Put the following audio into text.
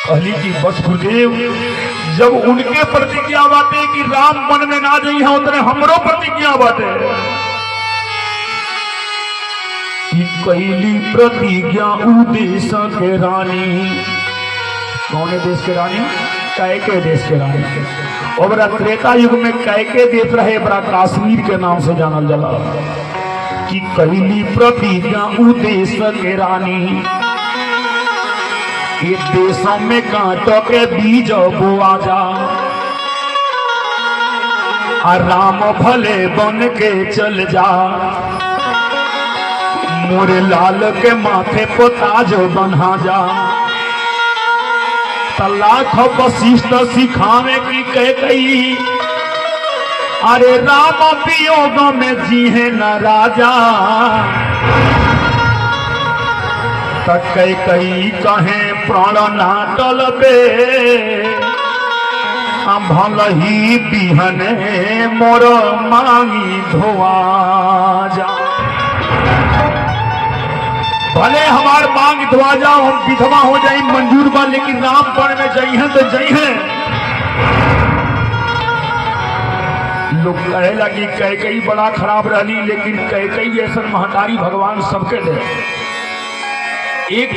कहली कि बस गुरुदेव, जब उनके प्रतिज्ञा बाटे कि राम वन में ना जाई है, उतने हमरो प्रतिज्ञा बाटे कि कैली प्रतिज्ञा उ देश के रानी। कौन देश के रानी? कैके देश के रानी। और बड़ा त्रेता युग में कैके देश रहे, बड़ा कश्मीर के नाम से जानल जाला। कि कैली प्रतिज्ञा उ देश के रानी, ये देशों में कांटों के बीज बोआ जा, और राम भले बन के चल जा, मोरे लाल के माथे को ताज बना जा। लाख वशिष्ठ सिखावे की कह कही, अरे राम वियोग में जीहे न राजा। तक कई कहे प्राण ना टलबे, भल ही बिहने मोर मांगी धोआ जा। भले हमार मांग धोआ जाओ, हम विधवा हो जाए मंजूर बा, लेकिन राम वन में जई हैं तो जई हैं। लोग कहे लगी कैकेयी बड़ा खराब रही, लेकिन कैकेयी जैसा महतारी भगवान सबके दे। एक